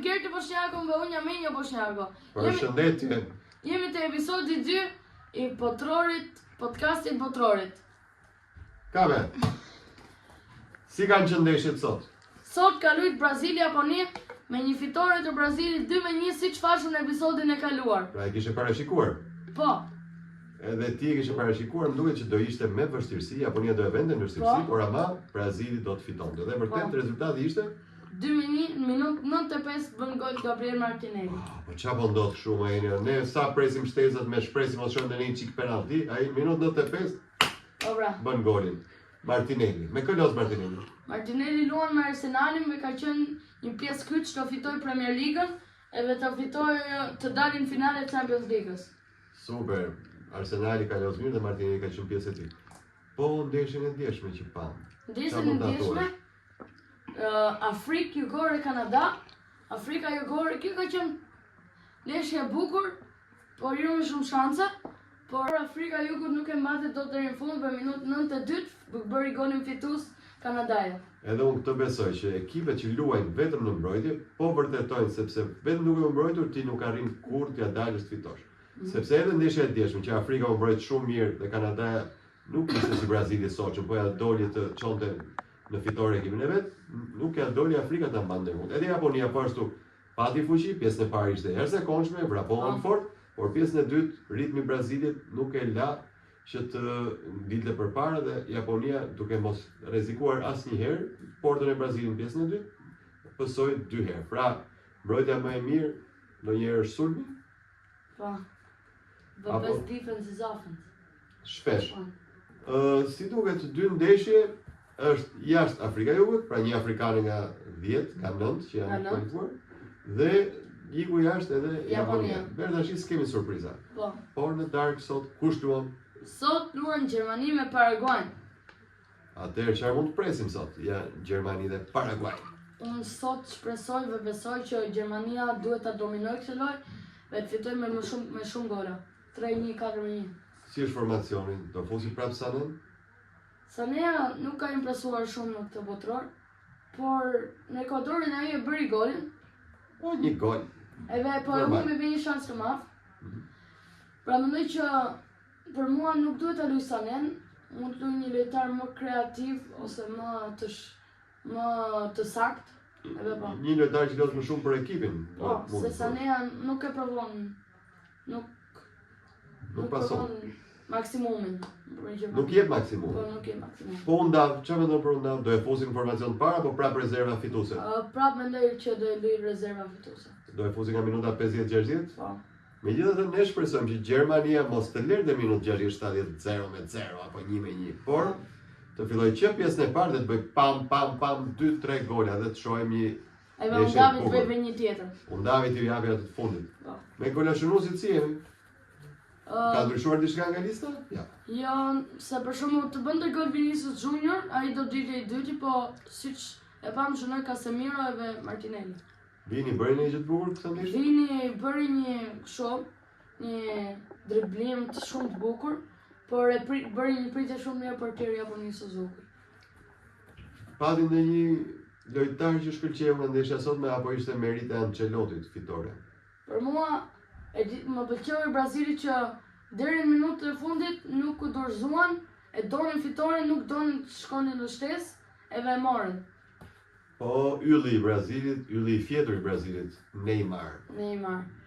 Gerti Bosniaku dhe unë jam Enjo Bosniaku. Përshëndetje. Jemi te episodi 2 i podcastit Botrorit. Kame, si kanë qëndeshjet sot? Sot ka luajt Brazili-Japoni me një fitore të Brazilit 2-1 siç fashëm në episodin e kaluar. Pra e kishe parashikuar? Po. Edhe ti e kishe parashikuar, më duket që do ishte me vështirësi, Japonia do e vende në vështirësi, por ama Brazili do të fitonte. Dhe vërtet rezultati ishte 2-1 në minutë 95 bën gol Gabriel Martinelli. Po çfarë ndodh kështu më Enjo? Ne sa presim shtesat me shpresim ose shojmë në një çik penalti, ai minutë 95 Po bra. bën golin. Martinelli. Me kë los Martinelli? Martinelli luan me Arsenalin dhe ka qenë një pjesë kryq të fitoj Premier Ligën edhe të fitoj të dalin në finale të Champions League-s. Super. Arsenali ka los mirë dhe Martinelli ka qenë pjesë e tij. Po ndeshjen e djeshme që pam. Ndeshjen e djeshme Afrikë Jugore Kanada. Afrika Jugore kjo ka qenë ndeshje e bukur, por jo me shumë shanse. Por Afrika Jugut nuk e mbante dot deri në fund për minutën 92 bëri golin fitues Kanadaja. Edhe unë këtë besoj që ekipet që luajnë vetëm në mbrojtje, po vërtetojnë sepse vetëm duke u mbrojtur ti nuk arrin kurrë t'ia dalësh të fitosh. Sepse edhe ndeshja e djeshme që Afrika u mbrojt shumë mirë dhe Kanadaja nuk ishte si Brazili soçën, po ja doli të çonte në fitore ekipin e vet, nuk ja doli Afrika ta mbante mund. Edhe Japonia po ashtu pati fuqi, pjesën e parë ishte herëzakonshme, vrapon fort, por pjesën e dytë ritmi i Brazilit nuk e la që të dilte përpara dhe Japonia duke mos rrezikuar asnjëherë portën e Brazilit në pjesën e dytë, pësoi 2 herë. Pra, mbrojtja më e mirë ndonjëherë sulmi? Po. The best defense is offense. Shpesh. Si duket dy ndeshje është jashtë Afrika Jugut, pra një afrikane nga 10, ka 9 që janë kualifikuar, dhe iku jashtë edhe Japonia. Tash s'kemi surpriza. Po. Por në darkë sot kush luan? Sot luan Gjermani me Paraguay. Atëherë çfarë mund të presim sot? Ja, Gjermani dhe Paraguay. Unë sot shpresoj dhe besoj që Gjermania duhet ta dominojë këtë lojë dhe të fitojë me shumë gola. 3-1, 4-1. Si është formacioni? Do fusi prapë Sané? Sané nuk ka impresuar shumë në këtë botror, por në Ekuadorin ai e bëri golin. Po një gol. Edhe po e humbi me një shans të madh. Pra mendoj që për mua nuk duhet ta luaj Sanen, mund të luaj një lojtar më kreativ ose më të saktë. Edhe po. Një lojtar që luet më shumë për ekipin. Po, se Sané nuk e provon. Nuk pason maksimumin. Nuk jep maksimum. Po nuk jep maksimum. Po Undav, çfarë mendon për Undav? Do e fusin formacion të para apo prapë rezerva fituese? Prapë mendoj që do e luaj rezerva fituese. Do e fusin nga minuta 50-60? Po. Megjithatë ne shpresojmë që Gjermania mos të lërë në minutë 60-70 0-0 apo 1-1, por të fillojë që pjesën e parë dhe të bëj pam 2-3 gola dhe të shohim një Edhe Undavi të bëjë një tjetër. Undavi të japi atë të fundit. Po. Me golashënuesit si jemi? Ka ndryshuar diçka nga lista? Ja. Jo, se për shembull të bënte gol Vinicius Junior, ai do dilej i dyti, po siç e pam shënoi Casemiro edhe Martinelli. Vini bëri një gjë të bukur këtë ndeshje? Vini bëri një driblim të shumë të bukur, por bëri një pritje shumë mirë portieri Japonisë Suzuki. Pati ndonjë lojtar që shkëlqeu nga ndeshja sotme apo ishte merite e Ancelotit fitore? Për mua më pëlqeu Brazili që deri në minutën e fundit nuk u dorëzuan, e donin fitoren, nuk donin të shkonin në shtesë edhe e morën. Po ylli i Brazilit, ylli i fjetur i Brazilit, Neymar.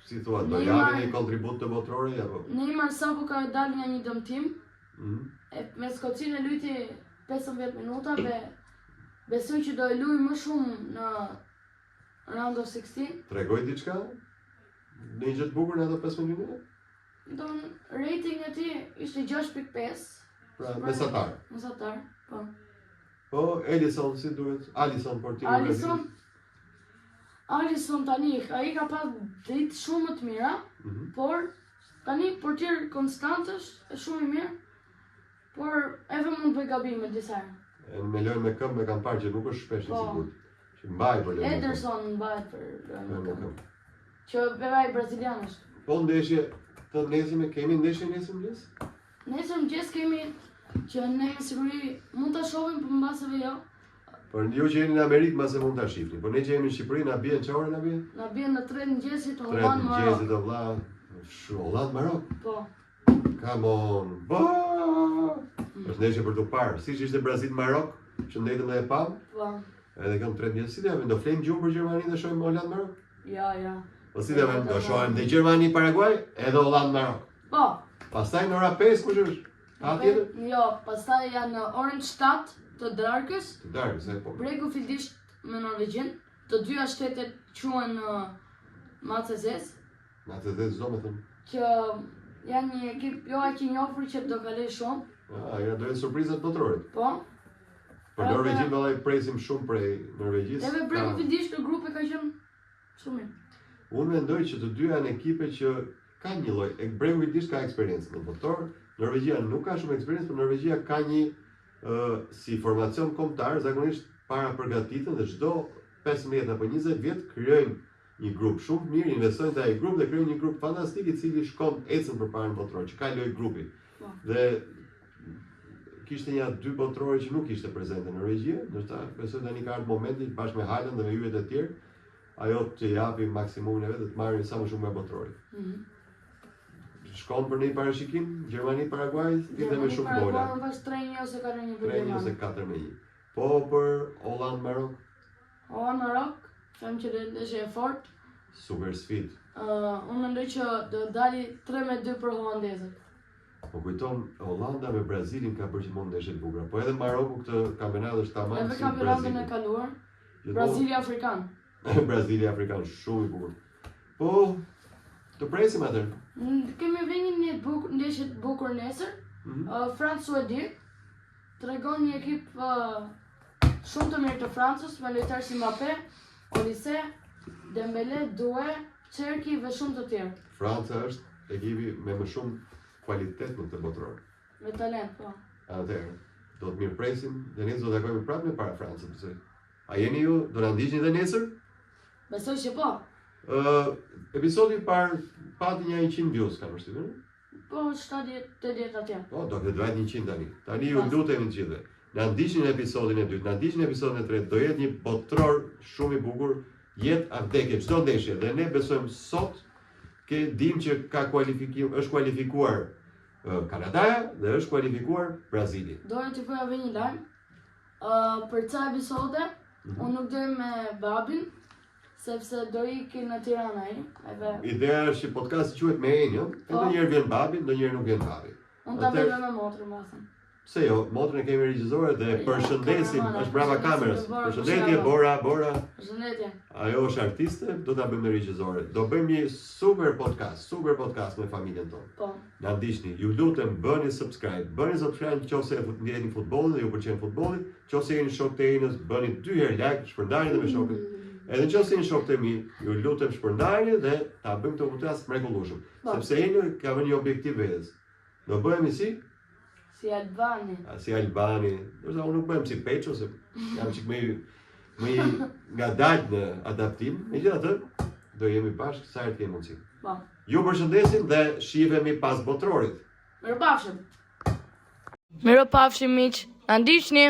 Si thua, do japin një kontribut të botrore apo? Neymar sapo ka dalë nga një dëmtim. Me Skocinë e luajti 15 minuta dhe besoj që do e luajë më shumë në round of 16. Tregoj diçka? Në një gjë të bukur në ato 15 minuta? Rating e tij ishte 6.5. Pra mesatar. Mesatar, po. Po Alisson si duhet? Alisson portieri i Brazilit. Alisson tani ai ka pas ditë shumë më të mira, por tani portier konstant është shumë i mirë, por edhe mund të bëj gabime disa herë. Me lojë me këmbë kam parë që nuk është shpesh i sigurt. Që mbaj për lojë. Ederson mbahet për lojë me këmbë. Që bevaj brazilian është. Po ndeshje të nesërme, kemi ndeshje nesër mëngjes? Nesër mëngjes kemi që ne me siguri mund ta shohim, por mbaseve jo. Por ju që jeni në Amerikë mase mund ta shihni. Po ne që jemi në Shqipëri na bien çfarë na bien? Na bien në 3 mëngjesit 3 Holland Marok. mëngjesit o vlla. Holland Marok. Po. Come on. Ba! Është ndeshje për të parë. Siç ishte Brazil Marok, shëndetën dhe e pam. Po. Edhe kanë 3 mëngjes. Si do flen gjumë për Gjermaninë dhe shohim Holland Marok? Ja. Po si do shohim dhe Gjermani Paraguay edhe Holland Marok. Po. Pastaj në ora 5 kush është? Pa tjetër? Jo, pastaj janë në orën 7 të darkës. Të darkës, po. Bregu fildisht me Norvegjin. Të dyja shtetet quhen Macezes, Macezes do me thënë. që janë një ekip jo aq i njohur që do kaloj shumë. Ja do jetë surprizat botrorit. Po. Për Norvegjin vallai presim shumë prej Norvegjisë. Edhe bregu fildisht në grupe ka qenë shumë mirë. Unë mendoj që të dyja janë ekipe që kanë një lloj. Bregu fildisht ka eksperiencë në botor. Norvegjia nuk ka shumë eksperiencë, por Norvegjia ka një si formacion kombëtar, zakonisht para përgatitën dhe çdo 15 apo 20 vjet krijojnë një grup shumë mirë, investojnë te ai grup dhe krijojnë një grup fantastik i cili shkon ecën përpara në botror, që ka lojë grupi. Dhe kishte një 2 botrorë që nuk ishte prezente në Norvegji, ndoshta besoj tani ka ardhur momenti bashkë me Highland dhe me yjet e tjerë, ajo të japi maksimumin e vet dhe të marrin sa më shumë nga botrori. Shkon për një parashikim, Gjermani Paraguay, tinte me shumë gola. Paraguay pas 3-1 ose 4-1 për 3-1 ose 4-1. Po për Holland Marok, Holland Marok, them që është e fortë. super sfidë. Unë mendoj që do dali 3-2 për holandezët. Po kujton Holanda me Brazilin ka bërë gjithmonë ndeshje të bukura, po edhe Maroku këtë kampionat është tamam Edhe si kampionatin e Brazili. kaluar, Brazili afrikan. Brazili afrikan shumë i bukur. Po të presim atë. Kemi vënë një ndeshje të bukur nesër. Francë-Suedi tregon një ekip shumë të mirë të Francës me lojtarë si Mbappé, Olise, Dembele, Doué, Cherki dhe shumë të tjerë. Franca është ekipi me më shumë kualitet në këtë botror. Me talent, po. Atëherë, do të mirëpresim dhe ne do të takojmë prapë me para Francës, besoj. A jeni ju, do na ndiqni edhe nesër? Besoj që po. Episodi i parë pati një 100 views kanë përshtypjen. Po 70-80 atje. Po, do këtë vajt 100 tani. Tani ju lutemi të gjithëve. Na ndiqni në episodin e dytë, na ndiqni në episodin e tretë, do jetë një botror shumë i bukur, jetë a vdekje, çdo ndeshje dhe ne besojmë sot dim që ka është kualifikuar Kanadaja dhe është kualifikuar Brazili. Doja të bëja edhe një lajm. Për ca episode, unë nuk doj me babin, sepse do iki në Tiranë ai. Ideja është që podcasti quhet me Enjo, ndonjëherë vjen babi, ndonjëherë nuk vjen babi. Unë ta bëj me motrën, më thënë. Pse jo, motrën e kemi regjizore dhe përshëndesim, është brava kamerës. Përshëndetje Bora. Përshëndetje. Ajo është artiste, do ta bëjmë regjizore. Do bëjmë një super podcast me familjen tonë. Po. Na ndiqni, ju lutem bëni subscribe nëse ndjeni futbollin dhe ju pëlqen futbolli, nëse jeni shok të Enës, bëni 2 herë like, shpërndani dhe me shokët. Edhe nëse jeni shok të mi, ju lutem shpërndani dhe ta bëjmë këtë podcast mrekullueshëm, sepse Enjo ka vënë një objektiv vetes. Do bëhemi si Albani. Dorsa unë nuk bëhem si Peço, se jam çik më ngadalë në adaptim. Megjithatë, do jemi bashkë sa herë kemi mundësi. Po. Ju përshëndesim dhe shihemi pas botrorit. Mirupafshim miq, na ndiqni.